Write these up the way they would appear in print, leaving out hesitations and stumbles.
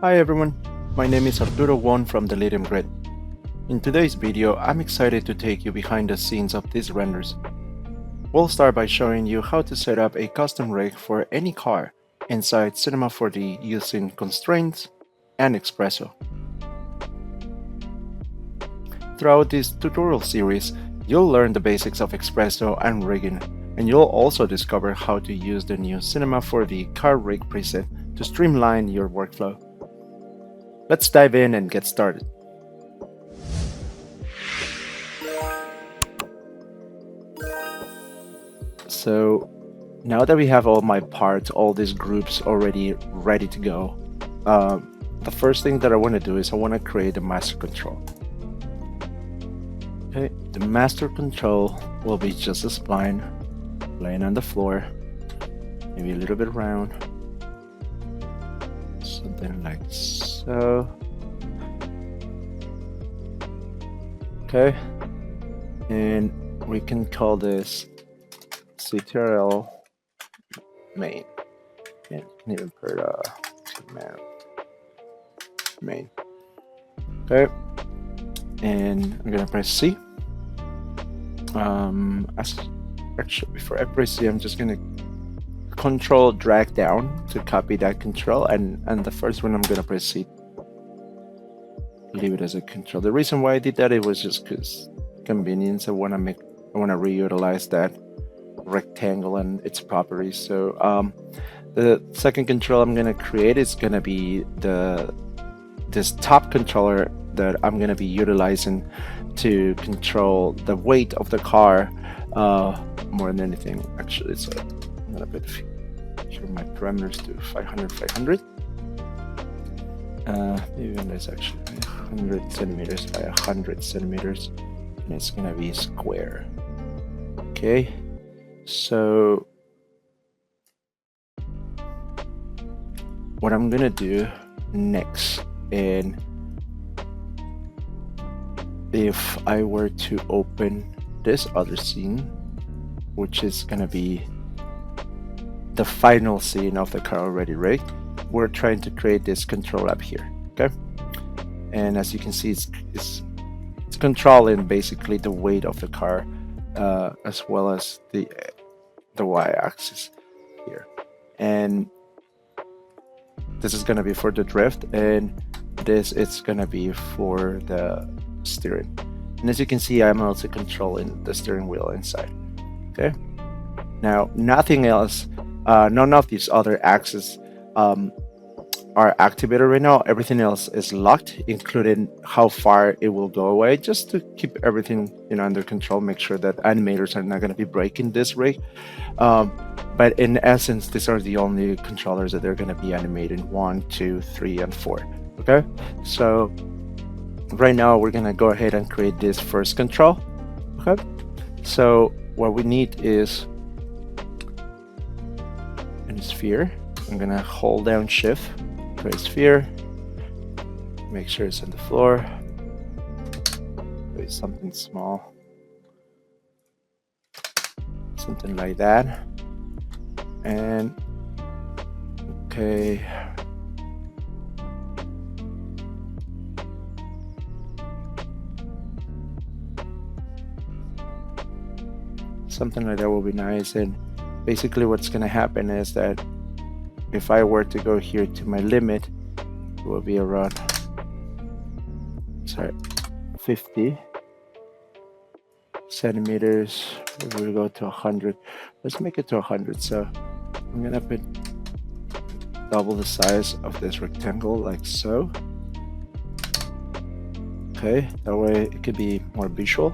Hi everyone, my name is Arturo Won from the Lithium Grid. In today's video, I'm excited to take you behind the scenes of these renders. We'll start by showing you how to set up a custom rig for any car inside Cinema 4D using constraints and xpresso. Throughout this tutorial series, you'll learn the basics of xpresso and rigging, and you'll also discover how to use the new Cinema 4D car rig preset to streamline your workflow. Let's dive in and get started. So now that we have all my parts, all these groups already ready to go, the first thing that I want to do is I want to create a master control. Okay, the master control will be just a spline laying on the floor, maybe a little bit round, something like so. Okay, and we can call this CTRL main. Can't even put command main. Okay, and I'm gonna press C. Actually, before I press C, I'm just gonna control drag down to copy that control, and the first one I'm gonna press C. Leave it as a control. The reason why I did that, it was just because convenience. I want to reutilize that rectangle and its properties. So the second control I'm going to create is going to be this top controller that I'm going to be utilizing to control the weight of the car more than anything. Actually, so I'm going to put here my parameters to 500. Maybe that's actually 100 centimeters by 100 centimeters, and it's gonna be square. Okay, so what I'm gonna do next, and if I were to open this other scene, which is gonna be the final scene of the car already rigged, we're trying to create this control up here. Okay, and as you can see, it's controlling basically the weight of the car as well as the y-axis here, and this is going to be for the drift, and this it's going to be for the steering. And as you can see, I'm also controlling the steering wheel inside. Okay, now nothing else, none of these other axes are activated right now. Everything else is locked, including how far it will go away, just to keep everything under control, make sure that animators are not going to be breaking this rig. But in essence, these are the only controllers that they're going to be animating: 1, 2, 3, and 4. Okay, so right now we're going to go ahead and create this first control. Okay, so what we need is a sphere. I'm gonna hold down shift, create sphere, make sure it's on the floor, create something small, something like that, and okay, something like that will be nice. And basically what's gonna happen is that if I were to go here to my limit, it will be around 50 centimeters. We'll go to 100. Let's make it to 100. So I'm gonna put double the size of this rectangle, like so. Okay, that way it could be more visual,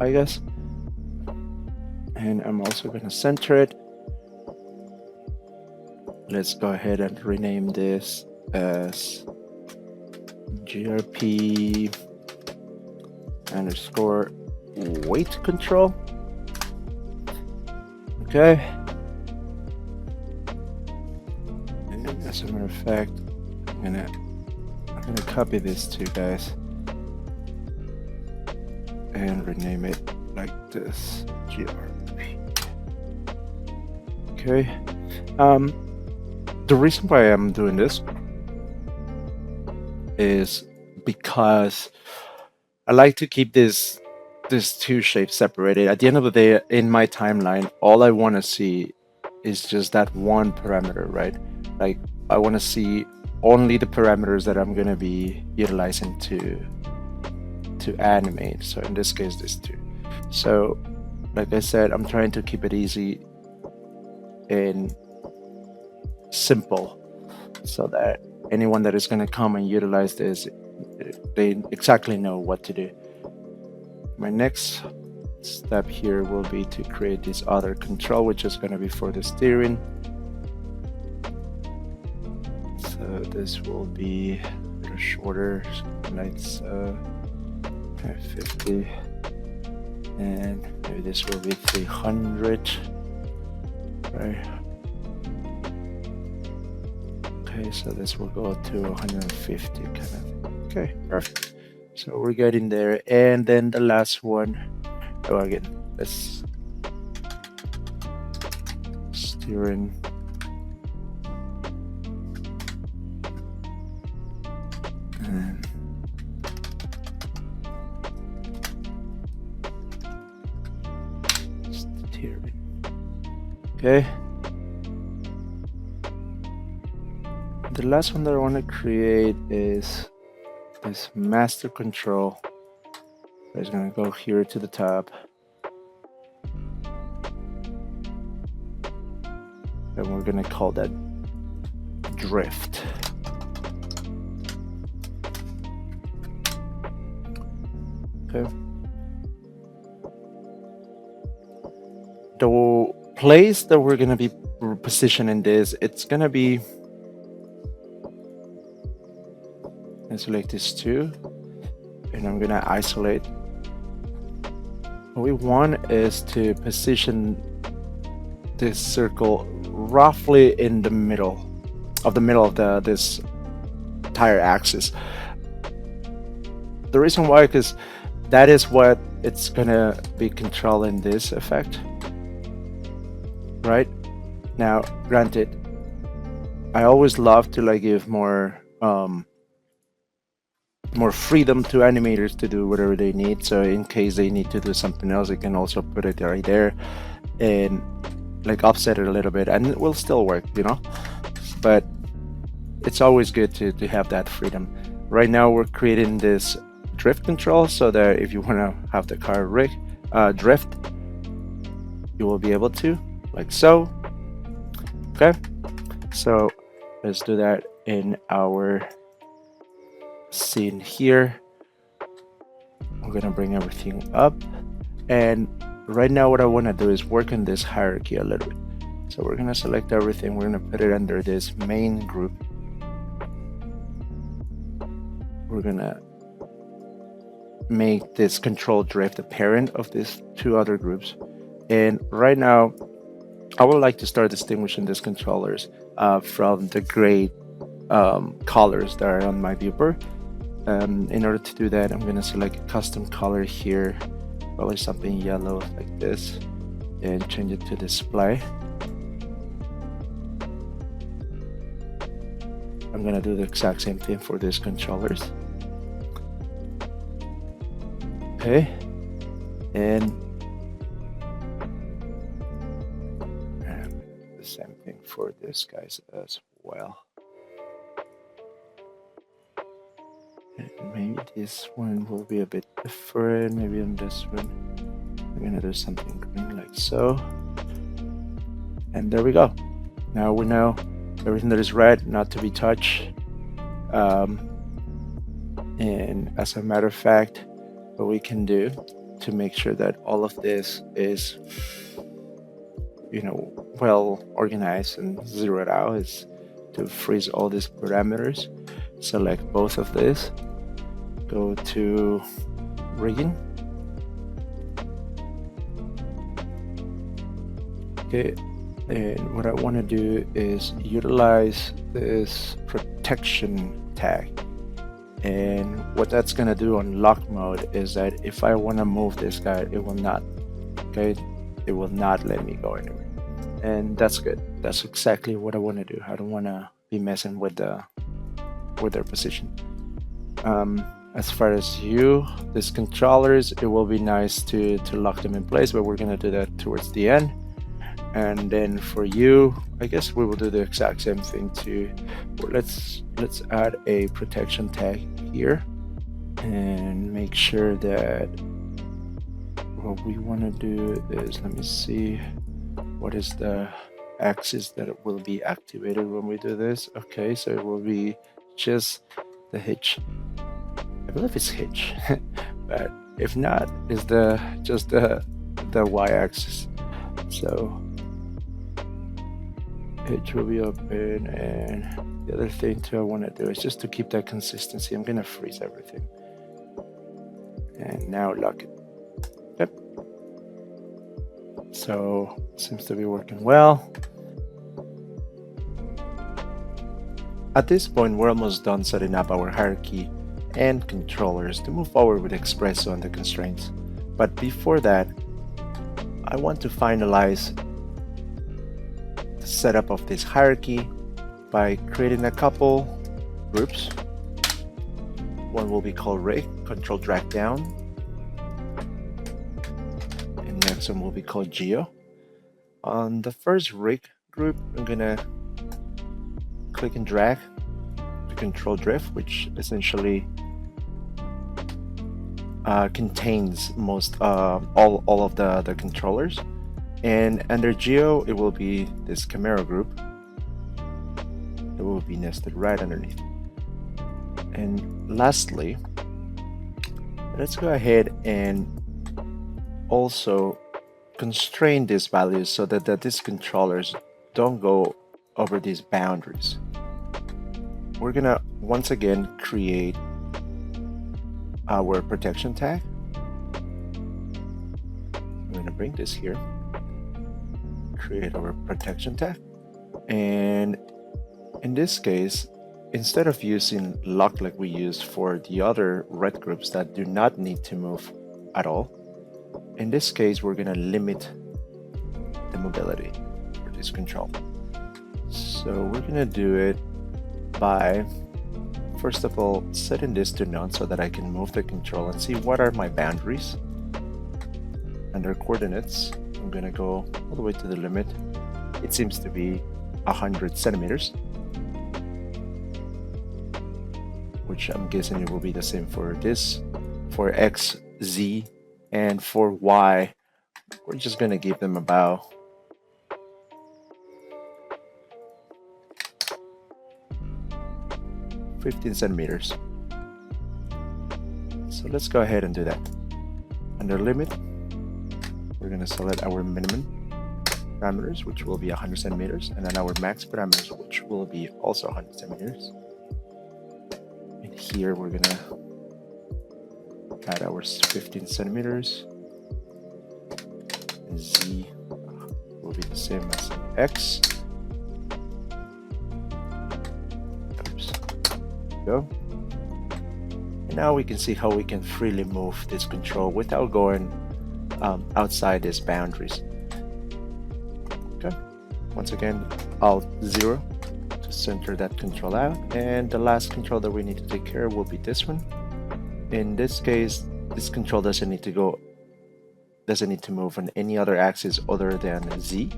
I guess. And I'm also gonna center it. Let's go ahead and rename this as GRP underscore weight control. Okay. And as a matter of fact, I'm gonna copy this too, guys, and rename it like this, GRP. Okay. The reason why I'm doing this is because I like to keep these two shapes separated. At the end of the day, in my timeline, all I want to see is just that one parameter, right? Like I want to see only the parameters that I'm going to be utilizing to animate. So in this case, these two. So like I said, I'm trying to keep it easy and simple so that anyone that is going to come and utilize this, they exactly know what to do. My next step here will be to create this other control, which is going to be for the steering. So this will be a little shorter, like 50, and maybe this will be 300, right? Okay, so this will go to 150 kind of. Okay, perfect. So we're getting there. And then the last one, oh, again, let's steering. And steering. Okay. The last one that I want to create is this master control. It's going to go here to the top. And we're going to call that drift. Okay. The place that we're going to be positioning this, it's going to be, I select this two, and I'm going to isolate. What we want is to position this circle roughly in the middle of this entire axis. The reason why, because that is what it's gonna be controlling this effect. Right now, granted, I always love to like give more freedom to animators to do whatever they need. So in case they need to do something else, they can also put it right there and like offset it a little bit, and it will still work, you know. But it's always good to have that freedom. Right now we're creating this drift control so that if you want to have the car drift, you will be able to, like so. Okay, so let's do that in our scene here. I'm gonna bring everything up, and right now what I want to do is work on this hierarchy a little bit. So we're gonna select everything, we're gonna put it under this main group. We're gonna make this control drift a parent of these two other groups. And right now I would like to start distinguishing these controllers from the gray colors that are on my viewer. In order to do that, I'm going to select a custom color here, probably something yellow like this, and change it to display. I'm going to do the exact same thing for these controllers. Okay, and the same thing for this guys as well. And maybe this one will be a bit different. Maybe on this one, I'm gonna do something green like so. And there we go. Now we know everything that is red not to be touched. And as a matter of fact, what we can do to make sure that all of this is, you know, well organized and zeroed out is to freeze all these parameters. Select both of these, go to rigging. Okay, and what I want to do is utilize this protection tag. And what that's going to do on lock mode is that if I want to move this guy, it will not. Okay, it will not let me go anywhere. And that's good. That's exactly what I want to do. I don't want to be messing with their position. As far as these controllers, it will be nice to lock them in place, but we're gonna do that towards the end. And then for you, I guess we will do the exact same thing too. Let's add a protection tag here and make sure that what we want to do is, let me see, what is the axis that it will be activated when we do this. Okay, so it will be just the hitch. I believe it's hitch, but if not, it's just the y-axis. So hitch will be open, and the other thing too I want to do is just to keep that consistency. I'm gonna freeze everything, and now lock it. Yep. So seems to be working well. At this point, we're almost done setting up our hierarchy and controllers to move forward with xpresso and the constraints. But before that, I want to finalize the setup of this hierarchy by creating a couple groups. One will be called rig, control drag down, and next one will be called geo. On the first rig group, I'm gonna click and drag to control drift, which essentially contains most all of the controllers. And under geo, it will be this camera group. It will be nested right underneath. And lastly, let's go ahead and also constrain these values so that these controllers don't go over these boundaries. We're gonna once again create our protection tag. I'm gonna bring this here, create our protection tag, and in this case, instead of using lock like we used for the other red groups that do not need to move at all, in this case we're gonna limit the mobility for this control. So we're gonna do it by, first of all, setting this to none so that I can move the control and see what are my boundaries. Under coordinates, I'm gonna go all the way to the limit. It seems to be 100 centimeters, which I'm guessing it will be the same for this. For X, Z, and for Y, we're just gonna give them about 15 centimeters. So let's go ahead and do that. Under limit, we're going to select our minimum parameters, which will be 100 centimeters, and then our max parameters, which will be also 100 centimeters. And here we're going to add our 15 centimeters. And Z will be the same as X. Go. And now we can see how we can freely move this control without going outside these boundaries. Okay. Once again, Alt 0 to center that control out, and the last control that we need to take care of will be this one. In this case, this control doesn't need to move on any other axis other than Z.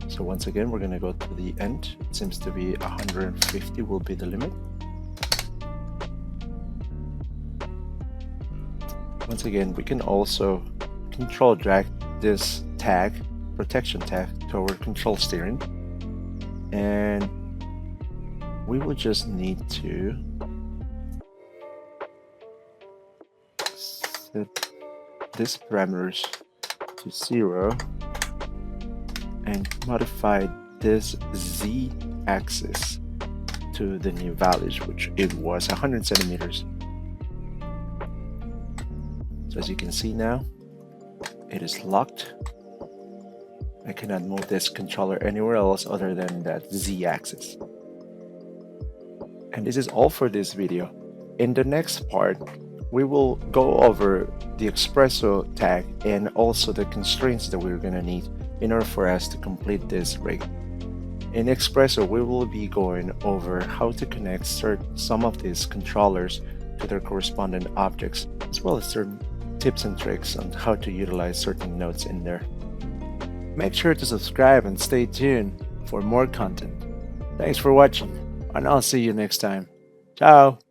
So once again, we're going to go to the end. It seems to be 150 will be the limit. Once again, we can also control drag this tag, protection tag, to our control steering. And we will just need to set these parameters to 0 and modify this Z axis to the new values, which it was 100 centimeters. So as you can see now, it is locked. I cannot move this controller anywhere else other than that Z axis. And this is all for this video. In the next part, we will go over the xpresso tag and also the constraints that we're gonna need in order for us to complete this rig. In xpresso, we will be going over how to connect some of these controllers to their corresponding objects, as well as certain tips and tricks on how to utilize certain nodes in there. Make sure to subscribe and stay tuned for more content. Thanks for watching, and I'll see you next time. Ciao!